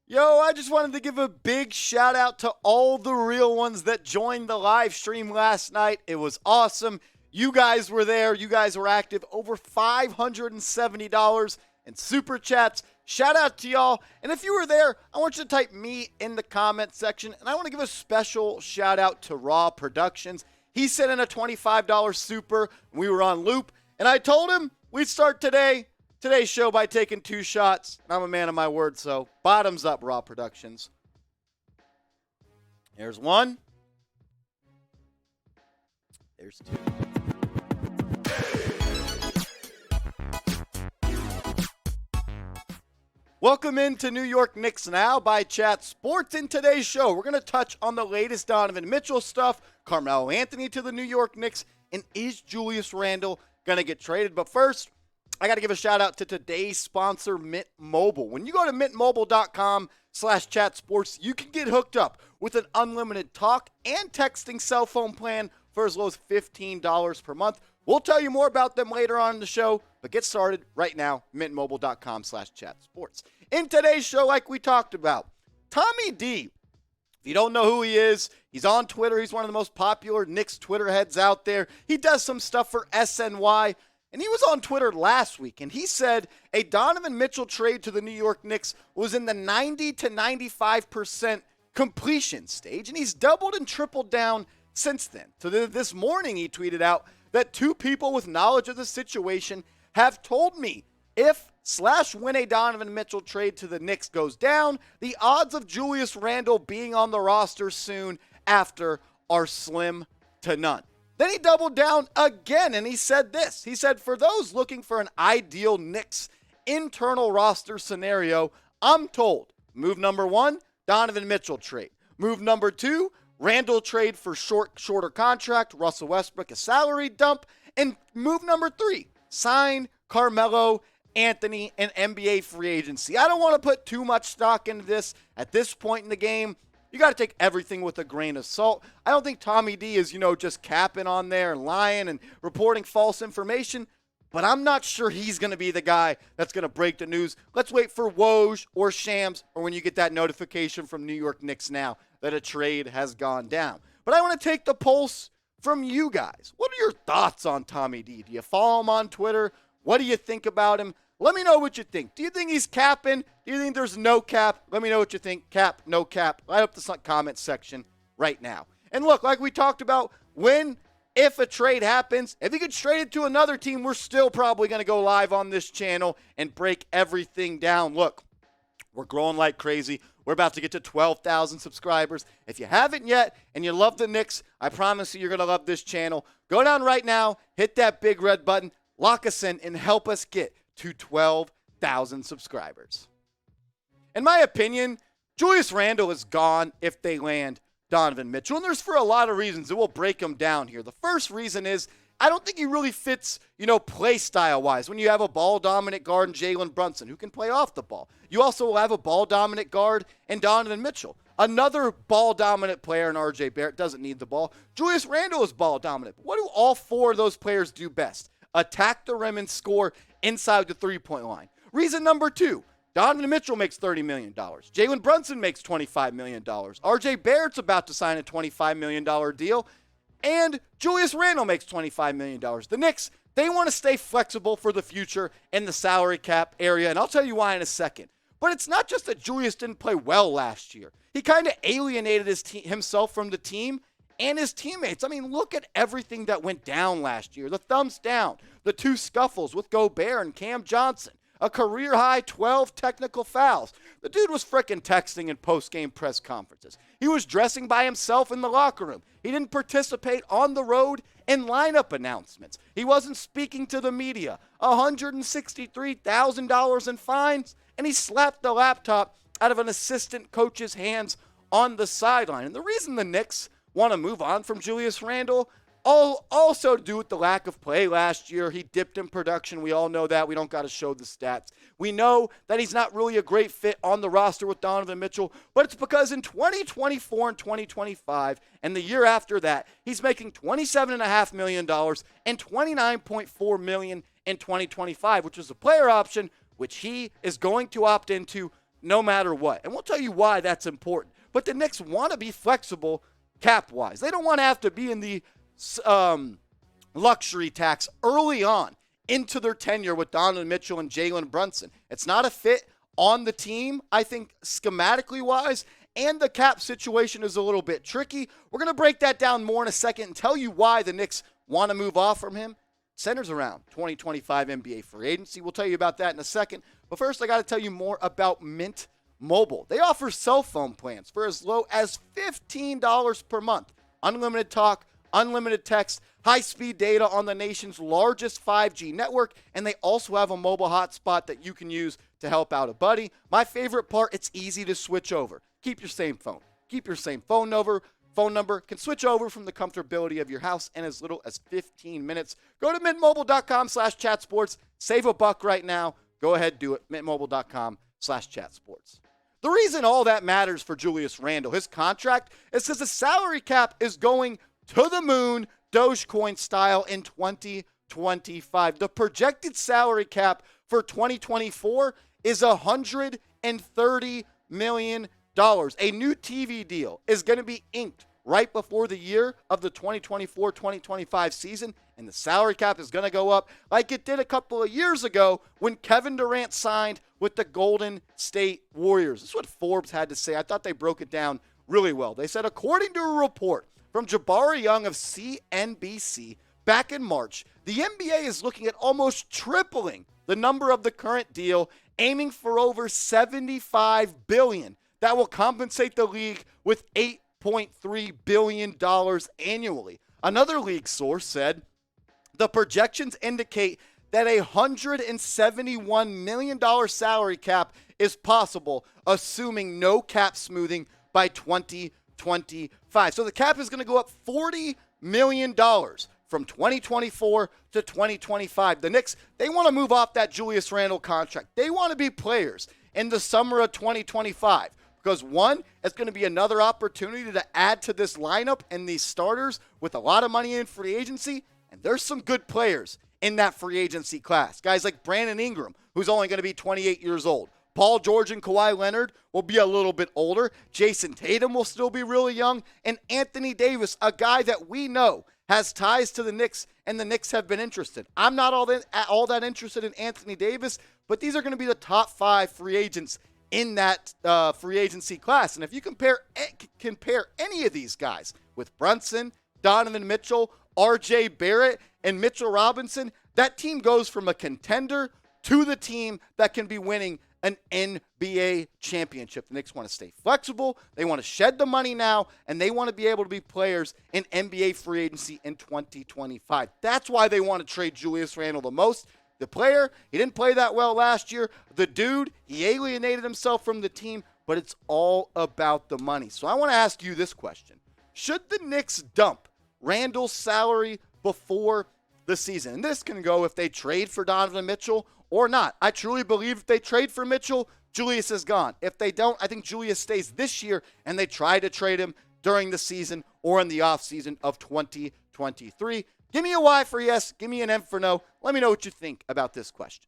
Yo, I just wanted to give a big shout out to all the real ones that joined the live stream last night. It was awesome. You guys were there. You guys were active. Over $570 in super chats. Shout out to y'all. And if you were there, I want you to type me in the comment section. And I want to give a special shout out to Raw Productions. He sent in a $25 super. We were on loop. And I told him we'd start today's show by taking 2 shots. And I'm a man of my word, so bottoms up, Raw Productions. There's 1. There's 2. Welcome into New York Knicks Now by Chat Sports. In today's show, we're going to touch on the latest Donovan Mitchell stuff, Carmelo Anthony to the New York Knicks, and is Julius Randle going to get traded? But first, I got to give a shout out to today's sponsor, Mint Mobile. When you go to mintmobile.com/chatsports, you can get hooked up with an unlimited talk and texting cell phone plan for as low as $15 per month. We'll tell you more about them later on in the show, but get started right now, mintmobile.com/chatsports. In today's show, like we talked about, Tommy Dee. If you don't know who he is, he's on Twitter. He's one of the most popular Knicks Twitter heads out there. He does some stuff for SNY. And he was on Twitter last week, and he said a Donovan Mitchell trade to the New York Knicks was in the 90 to 95% completion stage, and he's doubled and tripled down since then. So this morning he tweeted out that 2 people with knowledge of the situation have told me if/when a Donovan Mitchell trade to the Knicks goes down, the odds of Julius Randle being on the roster soon after are slim to none. Then he doubled down again, and he said this. He said, for those looking for an ideal Knicks internal roster scenario, I'm told move number 1, Donovan Mitchell trade. Move number 2, Randle trade for shorter contract, Russell Westbrook a salary dump. And move number 3, sign Carmelo Anthony and NBA free agency. I don't want to put too much stock into this at this point in the game. You got to take everything with a grain of salt. I don't think Tommy Dee is, just capping on there and lying and reporting false information, but I'm not sure he's going to be the guy that's going to break the news. Let's wait for Woj or Shams or when you get that notification from New York Knicks Now that a trade has gone down. But I want to take the pulse from you guys. What are your thoughts on Tommy Dee? Do you follow him on Twitter? What do you think about him? Let me know what you think. Do you think he's capping? Do you think there's no cap? Let me know what you think. Cap, no cap. Light up the comment section right now. And look, like we talked about, if a trade happens, if he gets traded to another team, we're still probably going to go live on this channel and break everything down. Look, we're growing like crazy. We're about to get to 12,000 subscribers. If you haven't yet and you love the Knicks, I promise you're going to love this channel. Go down right now, hit that big red button, lock us in, and help us get to 12,000 subscribers. In my opinion, Julius Randle is gone if they land Donovan Mitchell, and there's for a lot of reasons, and we'll break them down here. The first reason is I don't think he really fits, play style-wise. When you have a ball-dominant guard in Jalen Brunson who can play off the ball. You also will have a ball-dominant guard in Donovan Mitchell. Another ball-dominant player in RJ Barrett doesn't need the ball. Julius Randle is ball-dominant. What do all 4 of those players do best? Attack the rim and score inside the three-point line. Reason number 2, Donovan Mitchell makes $30 million. Jalen Brunson makes $25 million. RJ Barrett's about to sign a $25 million deal. And Julius Randle makes $25 million. The Knicks, they want to stay flexible for the future in the salary cap area, and I'll tell you why in a second. But it's not just that Julius didn't play well last year. He kind of alienated himself from the team and his teammates. I mean, look at everything that went down last year. The thumbs down, the 2 scuffles with Gobert and Cam Johnson, a career-high 12 technical fouls. The dude was frickin' texting in post-game press conferences. He was dressing by himself in the locker room. He didn't participate on the road in lineup announcements. He wasn't speaking to the media. $163,000 in fines, and he slapped the laptop out of an assistant coach's hands on the sideline. And the reason the Knicks want to move on from Julius Randle also to do with the lack of play last year. He dipped in production. We all know that. We don't got to show the stats. We know that he's not really a great fit on the roster with Donovan Mitchell, but it's because in 2024 and 2025 and the year after that, he's making $27.5 million and $29.4 million in 2025, which is a player option, which he is going to opt into no matter what. And we'll tell you why that's important. But the Knicks want to be flexible cap-wise. They don't want to have to be in the luxury tax early on into their tenure with Donovan Mitchell and Jalen Brunson. It's not a fit on the team, I think, schematically wise, and the cap situation is a little bit tricky. We're going to break that down more in a second and tell you why the Knicks want to move off from him. Centers around 2025 NBA free agency. We'll tell you about that in a second. But first, I got to tell you more about Mint Mobile. They offer cell phone plans for as low as $15 per month. Unlimited talk, unlimited text, high-speed data on the nation's largest 5G network, and they also have a mobile hotspot that you can use to help out a buddy. My favorite part, it's easy to switch over. Keep your same phone. Keep your same phone number. Can switch over from the comfortability of your house in as little as 15 minutes. Go to mintmobile.com/chatsports. Save $1 right now. Go ahead, do it. mintmobile.com/chatsports. The reason all that matters for Julius Randle, his contract, is because the salary cap is going to the moon, Dogecoin style, in 2025. The projected salary cap for 2024 is $130 million. A new TV deal is going to be inked right before the year of the 2024-2025 season, and the salary cap is going to go up like it did a couple of years ago when Kevin Durant signed with the Golden State Warriors. This is what Forbes had to say. I thought they broke it down really well. They said, according to a report from Jabari Young of CNBC back in March, the NBA is looking at almost tripling the number of the current deal, aiming for over $75 billion. That will compensate the league with $8.3 billion annually. Another league source said the projections indicate that a $171 million salary cap is possible, assuming no cap smoothing by 2025. So the cap is going to go up $40 million from 2024 to 2025. The Knicks, they want to move off that Julius Randle contract. They want to be players in the summer of 2025. Because one, it's going to be another opportunity to add to this lineup and these starters with a lot of money in free agency. And there's some good players in that free agency class. Guys like Brandon Ingram, who's only going to be 28 years old. Paul George and Kawhi Leonard will be a little bit older. Jason Tatum will still be really young. And Anthony Davis, a guy that we know has ties to the Knicks, and the Knicks have been interested. I'm not all that interested in Anthony Davis, but these are going to be the top 5 free agents in that free agency class. And if you compare any of these guys with Brunson, Donovan Mitchell, R.J. Barrett, and Mitchell Robinson, that team goes from a contender to the team that can be winning an NBA championship. The Knicks want to stay flexible. They want to shed the money now, and they want to be able to be players in NBA free agency in 2025. That's why they want to trade Julius Randle the most. The player, he didn't play that well last year. The dude, he alienated himself from the team, but it's all about the money. So I want to ask you this question. Should the Knicks dump Randle's salary before the season? And this can go if they trade for Donovan Mitchell or not. I truly believe if they trade for Mitchell, Julius is gone. If they don't, I think Julius stays this year, and they try to trade him during the season or in the offseason of 2023. Give me a Y for yes. Give me an M for no. Let me know what you think about this question.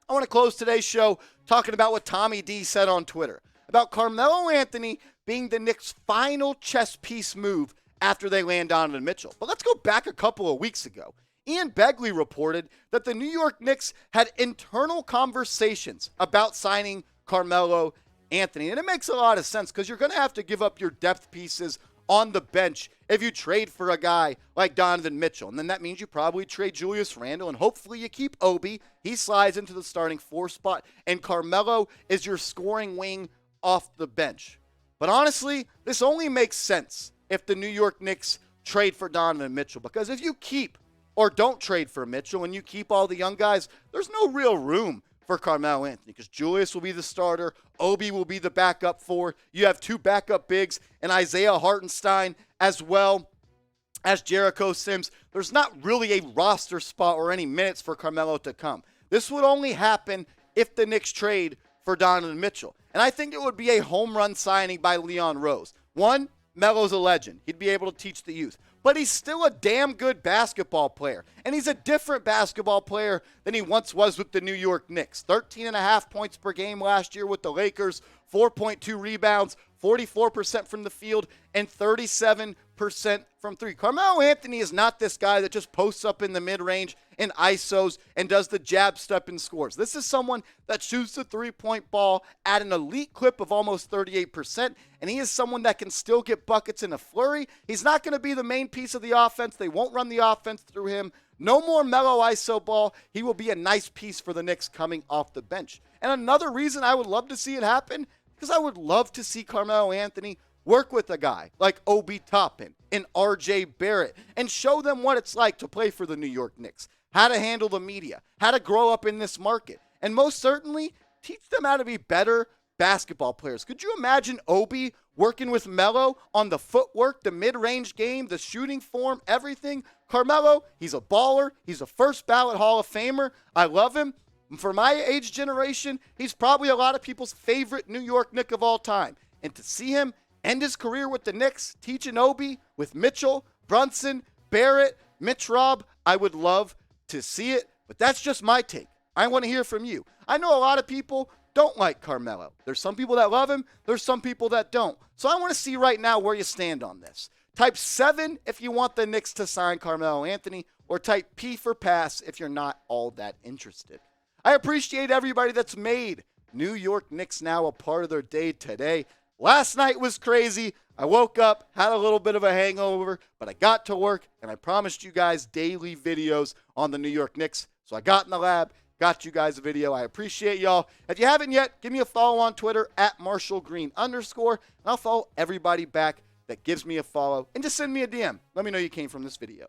I want to close today's show talking about what Tommy Dee said on Twitter about Carmelo Anthony being the Knicks' final chess piece move after they land Donovan Mitchell. But let's go back a couple of weeks ago. Ian Begley reported that the New York Knicks had internal conversations about signing Carmelo Anthony. And it makes a lot of sense because you're going to have to give up your depth pieces on the bench if you trade for a guy like Donovan Mitchell. And then that means you probably trade Julius Randle, and hopefully you keep Obi. He slides into the starting 4 spot, and Carmelo is your scoring wing off the bench. But honestly, this only makes sense if the New York Knicks trade for Donovan Mitchell, because if you keep or don't trade for Mitchell and you keep all the young guys, there's no real room for Carmelo Anthony because Julius will be the starter. Obi will be the backup 4. You have 2 backup bigs and Isaiah Hartenstein as well as Jericho Sims. There's not really a roster spot or any minutes for Carmelo to come. This would only happen if the Knicks trade for Donovan Mitchell. And I think it would be a home run signing by Leon Rose. One, Melo's a legend. He'd be able to teach the youth. but he's still a damn good basketball player. And he's a different basketball player than he once was with the New York Knicks. 13.5 points per game last year with the Lakers, 4.2 rebounds, 44% from the field, and 37% from three. Carmelo Anthony is not this guy that just posts up in the mid-range and ISOs and does the jab step and scores. This is someone that shoots the three-point ball at an elite clip of almost 38%, and he is someone that can still get buckets in a flurry. He's not going to be the main piece of the offense. They won't run the offense through him. No more mellow ISO ball. He will be a nice piece for the Knicks coming off the bench. And another reason I would love to see it happen, because I would love to see Carmelo Anthony work with a guy like Obi Toppin and RJ Barrett and show them what it's like to play for the New York Knicks, how to handle the media, how to grow up in this market, and most certainly teach them how to be better basketball players. Could you imagine Obi working with Melo on the footwork, the mid-range game, the shooting form, everything? Carmelo, he's a baller. He's a first ballot Hall of Famer. I love him. For my age generation, he's probably a lot of people's favorite New York Knick of all time. And to see him end his career with the Knicks, teaching Obi with Mitchell, Brunson, Barrett, Mitch Robb, I would love to see it. But that's just my take. I want to hear from you. I know a lot of people don't like Carmelo. There's some people that love him. There's some people that don't. So I want to see right now where you stand on this. Type 7 if you want the Knicks to sign Carmelo Anthony, or type P for pass if you're not all that interested. I appreciate everybody that's made New York Knicks now a part of their day today. Last night was crazy. I woke up, had a little bit of a hangover, but I got to work, and I promised you guys daily videos on the New York Knicks. So I got in the lab, got you guys a video. I appreciate y'all. If you haven't yet, give me a follow on Twitter at @MarshallGreen_, and I'll follow everybody back that gives me a follow. And just send me a DM. Let me know you came from this video.